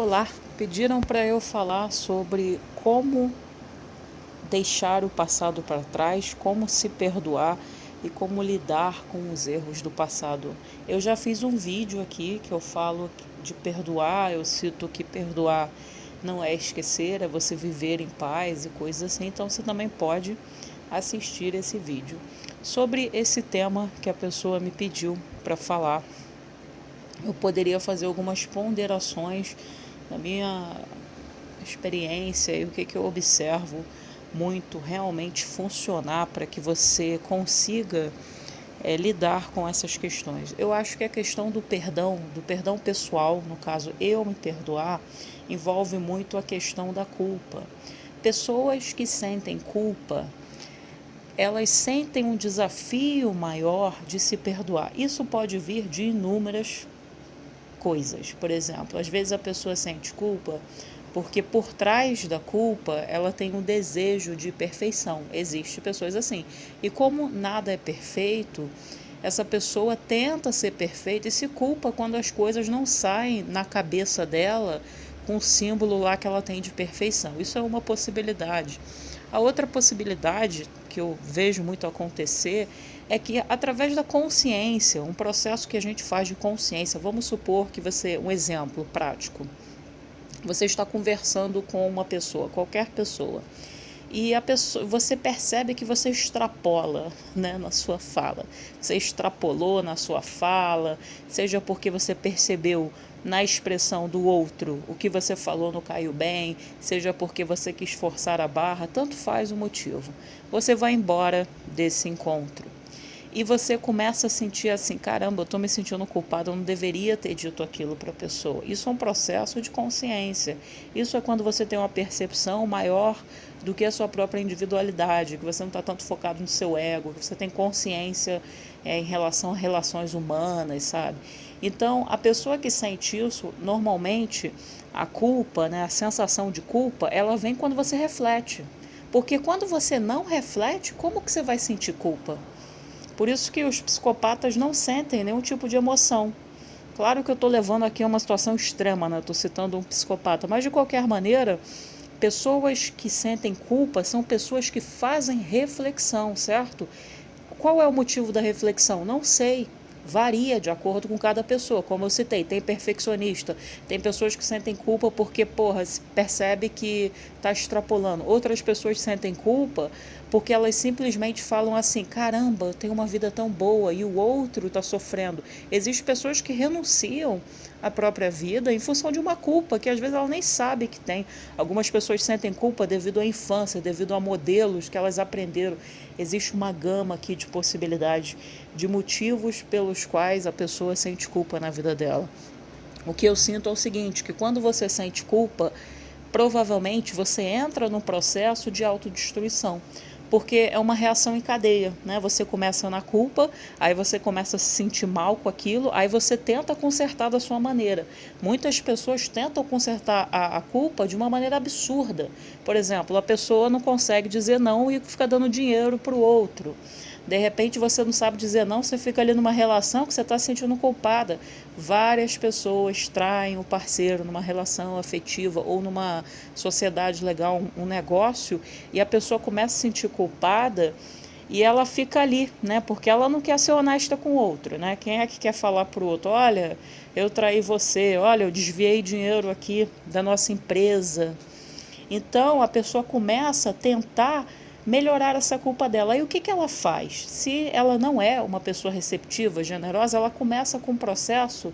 Olá, pediram para eu falar sobre como deixar o passado para trás, como se perdoar e como lidar com os erros do passado. Eu já fiz um vídeo aqui que eu falo de perdoar, eu cito que perdoar não é esquecer, é você viver em paz e coisas assim, então você também pode assistir esse vídeo. Sobre esse tema que a pessoa me pediu para falar, eu poderia fazer algumas ponderações da minha experiência e o que eu observo muito realmente funcionar para que você consiga lidar com essas questões. Eu acho que a questão do perdão pessoal, no caso eu me perdoar, envolve muito a questão da culpa. Pessoas que sentem culpa, elas sentem um desafio maior de se perdoar. Isso pode vir de inúmeras coisas. Por exemplo, às vezes a pessoa sente culpa porque por trás da culpa ela tem um desejo de perfeição. Existem pessoas assim. E como nada é perfeito, essa pessoa tenta ser perfeita e se culpa quando as coisas não saem na cabeça dela com o símbolo lá que ela tem de perfeição. Isso é uma possibilidade. A outra possibilidade que eu vejo muito acontecer é que através da consciência, um processo que a gente faz de consciência, vamos supor que você, um exemplo prático, você está conversando com uma pessoa, qualquer pessoa, e a pessoa, você percebe que você extrapola, né, na sua fala. Você extrapolou na sua fala, seja porque você percebeu na expressão do outro o que você falou não caiu bem, seja porque você quis forçar a barra, tanto faz o motivo. Você vai embora desse encontro. E você começa a sentir assim, caramba, eu estou me sentindo culpado, eu não deveria ter dito aquilo para a pessoa. Isso é um processo de consciência. Isso é quando você tem uma percepção maior do que a sua própria individualidade, que você não está tanto focado no seu ego, que você tem consciência em relação a relações humanas, sabe? Então, a pessoa que sente isso, normalmente, a culpa, né, a sensação de culpa, ela vem quando você reflete. Porque quando você não reflete, como que você vai sentir culpa? Por isso que os psicopatas não sentem nenhum tipo de emoção. Claro que eu estou levando aqui a uma situação extrema, né? Estou citando um psicopata, mas de qualquer maneira, pessoas que sentem culpa são pessoas que fazem reflexão, certo? Qual é o motivo da reflexão? Não sei. Varia de acordo com cada pessoa. Como eu citei, tem perfeccionista, tem pessoas que sentem culpa porque, porra, se percebe que está extrapolando. Outras pessoas sentem culpa porque elas simplesmente falam assim, caramba, eu tenho uma vida tão boa e o outro está sofrendo. Existem pessoas que renunciam à própria vida em função de uma culpa que às vezes ela nem sabe que tem. Algumas pessoas sentem culpa devido à infância, devido a modelos que elas aprenderam. Existe uma gama aqui de possibilidades, de motivos pelos quais a pessoa sente culpa na vida dela. O que eu sinto é o seguinte, que quando você sente culpa, provavelmente você entra num processo de autodestruição, porque é uma reação em cadeia, né? Você começa na culpa, aí você começa a se sentir mal com aquilo, aí você tenta consertar da sua maneira. Muitas pessoas tentam consertar a culpa de uma maneira absurda. Por exemplo, a pessoa não consegue dizer não e fica dando dinheiro para o outro. De repente você não sabe dizer não, você fica ali numa relação que você está se sentindo culpada. Várias pessoas traem o parceiro numa relação afetiva ou numa sociedade legal, um negócio, e a pessoa começa a se sentir culpada e ela fica ali, né? Porque ela não quer ser honesta com o outro, né? Quem é que quer falar para o outro, olha, eu traí você, olha, eu desviei dinheiro aqui da nossa empresa. Então a pessoa começa a tentar melhorar essa culpa dela. E o que ela faz? Se ela não é uma pessoa receptiva, generosa, ela começa com um processo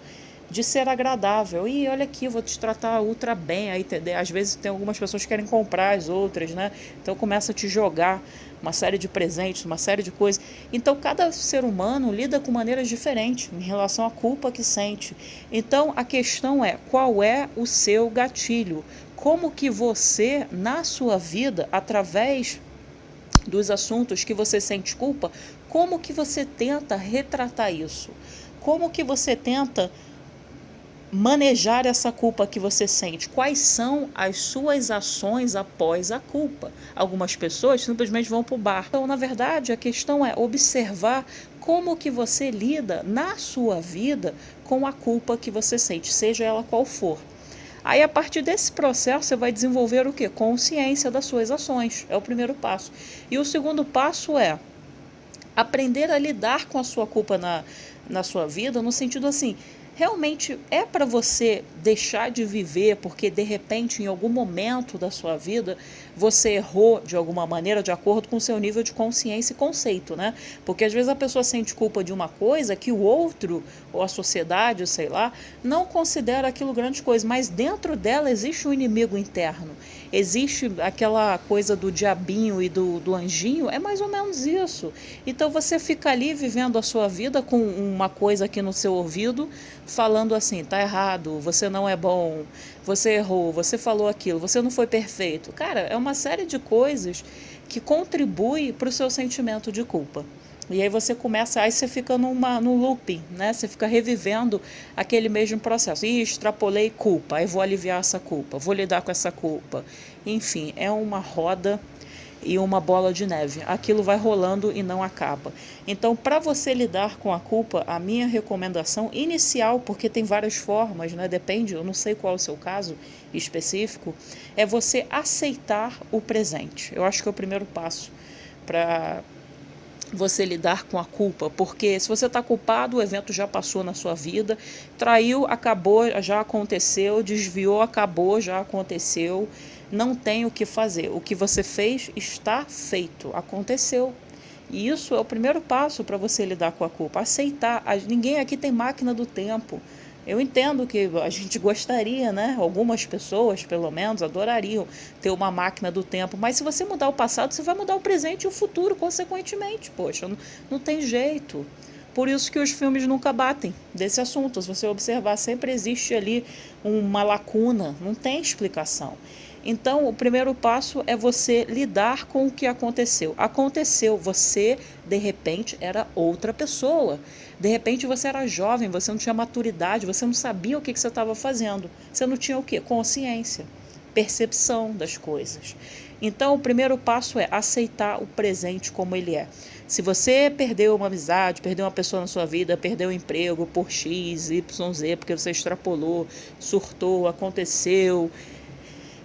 de ser agradável. E olha aqui, eu vou te tratar ultra bem. Aí, às vezes tem algumas pessoas que querem comprar as outras, né? Então começa a te jogar uma série de presentes, uma série de coisas. Então cada ser humano lida com maneiras diferentes em relação à culpa que sente. Então a questão é, qual é o seu gatilho? Como que você, na sua vida, através dos assuntos que você sente culpa, como que você tenta retratar isso? Como que você tenta manejar essa culpa que você sente? Quais são as suas ações após a culpa? Algumas pessoas simplesmente vão para o bar. Então, na verdade, a questão é observar como que você lida na sua vida com a culpa que você sente, seja ela qual for. Aí, a partir desse processo, você vai desenvolver o quê? Consciência das suas ações. É o primeiro passo. E o segundo passo é aprender a lidar com a sua culpa na sua vida, no sentido assim, realmente é para você deixar de viver porque de repente em algum momento da sua vida você errou de alguma maneira de acordo com o seu nível de consciência e conceito, né? Porque às vezes a pessoa sente culpa de uma coisa que o outro ou a sociedade, sei lá, não considera aquilo grande coisa, mas dentro dela existe um inimigo interno. Existe aquela coisa do diabinho e do anjinho, é mais ou menos isso. Então você fica ali vivendo a sua vida com uma coisa aqui no seu ouvido, falando assim, tá errado, você não é bom, você errou, você falou aquilo, você não foi perfeito. Cara, é uma série de coisas que contribui para o seu sentimento de culpa. E aí você começa, aí você fica num looping, né? Você fica revivendo aquele mesmo processo. Ih, extrapolei culpa, aí vou aliviar essa culpa, vou lidar com essa culpa. Enfim, é uma roda e uma bola de neve. Aquilo vai rolando e não acaba. Então, para você lidar com a culpa, a minha recomendação inicial, porque tem várias formas, né? Depende, eu não sei qual é o seu caso específico, é você aceitar o presente. Eu acho que é o primeiro passo para você lidar com a culpa, porque se você está culpado, o evento já passou na sua vida, traiu, acabou, já aconteceu, desviou, acabou, já aconteceu, não tem o que fazer. O que você fez está feito, aconteceu. E isso é o primeiro passo para você lidar com a culpa, aceitar. Ninguém aqui tem máquina do tempo. Eu entendo que a gente gostaria, né? Algumas pessoas, pelo menos, adorariam ter uma máquina do tempo. Mas se você mudar o passado, você vai mudar o presente e o futuro, consequentemente. Poxa, não tem jeito. Por isso que os filmes nunca batem desse assunto. Se você observar, sempre existe ali uma lacuna, não tem explicação. Então, o primeiro passo é você lidar com o que aconteceu. Aconteceu, você, de repente, era outra pessoa. De repente, você era jovem, você não tinha maturidade, você não sabia o que você estava fazendo. Você não tinha o quê? Consciência, percepção das coisas. Então, o primeiro passo é aceitar o presente como ele é. Se você perdeu uma amizade, perdeu uma pessoa na sua vida, perdeu o emprego por X, Y, Z, porque você extrapolou, surtou, aconteceu,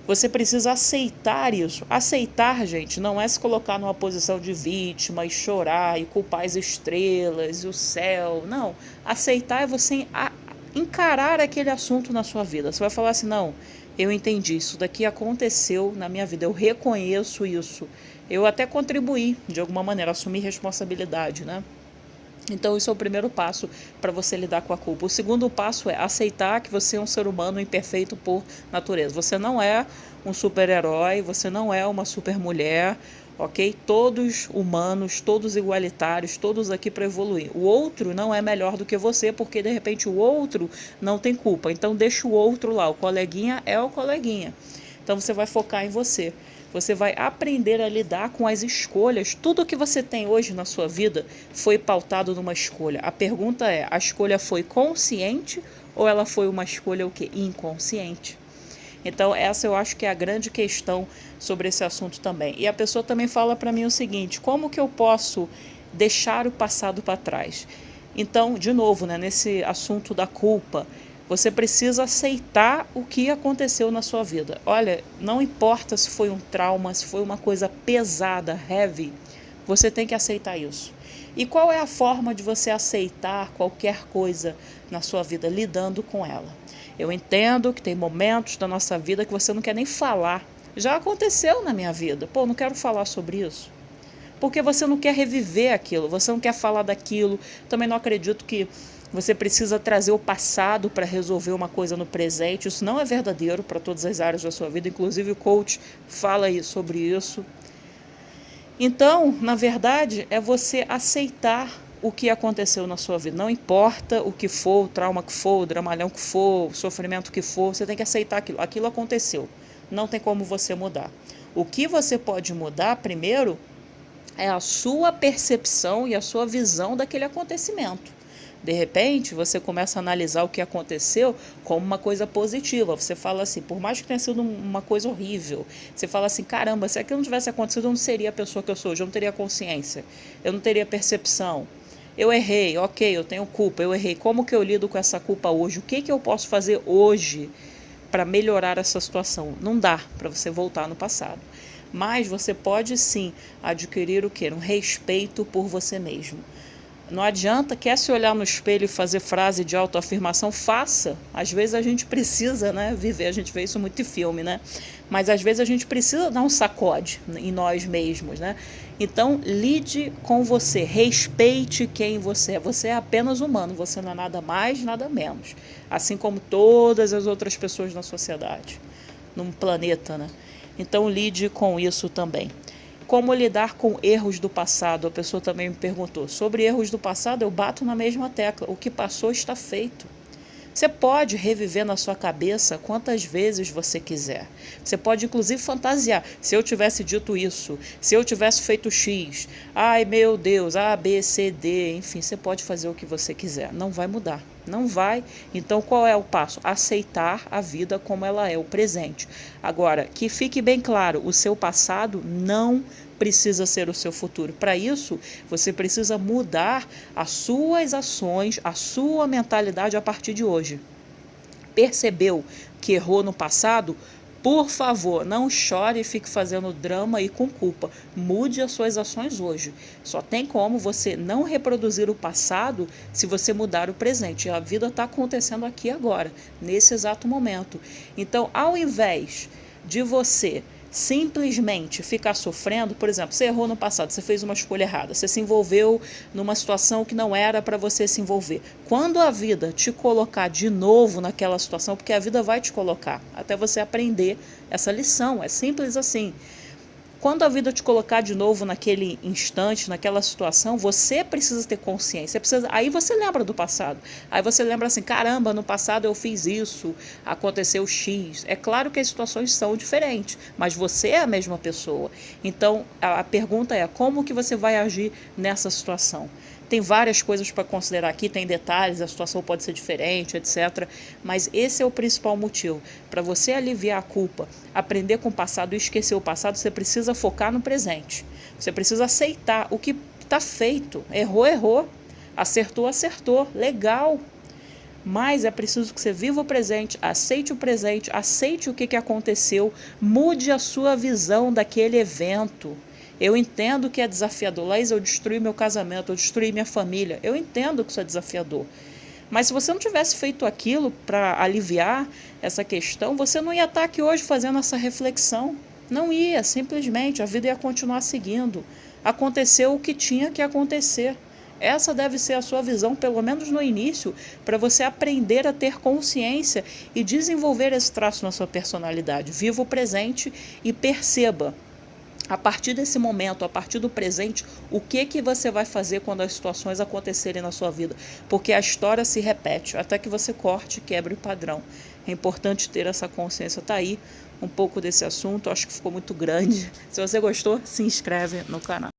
você precisa aceitar isso. Aceitar, gente, não é se colocar numa posição de vítima e chorar e culpar as estrelas e o céu. Não. Aceitar é você encarar aquele assunto na sua vida. Você vai falar assim, não, eu entendi, isso daqui aconteceu na minha vida, eu reconheço isso. Eu até contribuí, de alguma maneira, assumi responsabilidade, né? Então, isso é o primeiro passo para você lidar com a culpa. O segundo passo é aceitar que você é um ser humano imperfeito por natureza. Você não é um super-herói, você não é uma super-mulher, ok? Todos humanos, todos igualitários, todos aqui para evoluir. O outro não é melhor do que você, porque de repente o outro não tem culpa. Então, deixa o outro lá. O coleguinha é o coleguinha. Então, você vai focar em você. Você vai aprender a lidar com as escolhas. Tudo que você tem hoje na sua vida foi pautado numa escolha. A pergunta é, a escolha foi consciente ou ela foi uma escolha o quê? Inconsciente? Então, essa eu acho que é a grande questão sobre esse assunto também. E a pessoa também fala para mim o seguinte, como que eu posso deixar o passado para trás? Então, de novo, né, nesse assunto da culpa, você precisa aceitar o que aconteceu na sua vida. Olha, não importa se foi um trauma, se foi uma coisa pesada, heavy, você tem que aceitar isso. E qual é a forma de você aceitar qualquer coisa na sua vida? Lidando com ela. Eu entendo que tem momentos da nossa vida que você não quer nem falar. Já aconteceu na minha vida. Pô, não quero falar sobre isso. Porque você não quer reviver aquilo, você não quer falar daquilo. Também não acredito que você precisa trazer o passado para resolver uma coisa no presente. Isso não é verdadeiro para todas as áreas da sua vida. Inclusive o coach fala aí sobre isso. Então, na verdade, é você aceitar o que aconteceu na sua vida. Não importa o que for, o trauma que for, o dramalhão que for, o sofrimento que for, você tem que aceitar aquilo. Aquilo aconteceu. Não tem como você mudar. O que você pode mudar, primeiro, é a sua percepção e a sua visão daquele acontecimento. De repente, você começa a analisar o que aconteceu como uma coisa positiva. Você fala assim, por mais que tenha sido uma coisa horrível, você fala assim, caramba, se aquilo não tivesse acontecido, eu não seria a pessoa que eu sou hoje, eu não teria consciência, eu não teria percepção. Eu errei, ok, eu tenho culpa, eu errei. Como que eu lido com essa culpa hoje? O que eu posso fazer hoje para melhorar essa situação. Não dá para você voltar no passado. Mas você pode sim adquirir o quê? Um respeito por você mesmo. Não adianta, quer se olhar no espelho e fazer frase de autoafirmação, faça. Às vezes a gente precisa, né, viver, a gente vê isso muito em filme, né? Mas às vezes a gente precisa dar um sacode em nós mesmos, né? Então, lide com você, respeite quem você é. Você é apenas humano, você não é nada mais, nada menos. Assim como todas as outras pessoas na sociedade, num planeta, né? Então, lide com isso também. Como lidar com erros do passado? A pessoa também me perguntou. Sobre erros do passado, eu bato na mesma tecla. O que passou está feito. Você pode reviver na sua cabeça quantas vezes você quiser. Você pode, inclusive, fantasiar. Se eu tivesse dito isso, se eu tivesse feito X, ai meu Deus, A, B, C, D, enfim, você pode fazer o que você quiser. Não vai mudar. Não vai. Então, qual é o passo? Aceitar a vida como ela é, o presente. Agora, que fique bem claro, o seu passado não precisa ser o seu futuro. Para isso, você precisa mudar as suas ações, a sua mentalidade a partir de hoje. Percebeu que errou no passado? Por favor, não chore e fique fazendo drama e com culpa. Mude as suas ações hoje. Só tem como você não reproduzir o passado se você mudar o presente. A vida está acontecendo aqui agora, nesse exato momento. Então, ao invés de você simplesmente ficar sofrendo, por exemplo, você errou no passado, você fez uma escolha errada, você se envolveu numa situação que não era para você se envolver. Quando a vida te colocar de novo naquela situação, porque a vida vai te colocar, até você aprender essa lição, é simples assim. Quando a vida te colocar de novo naquele instante, naquela situação, você precisa ter consciência. Aí você lembra do passado. Aí você lembra assim, caramba, no passado eu fiz isso, aconteceu X. É claro que as situações são diferentes, mas você é a mesma pessoa. Então, a pergunta é, como que você vai agir nessa situação? Tem várias coisas para considerar aqui, tem detalhes, a situação pode ser diferente, etc. Mas esse é o principal motivo. Para você aliviar a culpa, aprender com o passado e esquecer o passado, você precisa focar no presente. Você precisa aceitar o que está feito. Errou, errou. Acertou, acertou. Legal. Mas é preciso que você viva o presente, aceite o que aconteceu, mude a sua visão daquele evento. Eu entendo que é desafiador. Laís, eu destruí meu casamento, eu destruí minha família. Eu entendo que isso é desafiador. Mas se você não tivesse feito aquilo para aliviar essa questão, você não ia estar aqui hoje fazendo essa reflexão. Não ia, simplesmente, a vida ia continuar seguindo. Aconteceu o que tinha que acontecer. Essa deve ser a sua visão, pelo menos no início, para você aprender a ter consciência e desenvolver esse traço na sua personalidade. Viva o presente e perceba, a partir desse momento, a partir do presente, o que você vai fazer quando as situações acontecerem na sua vida. Porque a história se repete, até que você corte e quebre o padrão. É importante ter essa consciência. Tá aí um pouco desse assunto, acho que ficou muito grande. Se você gostou, se inscreve no canal.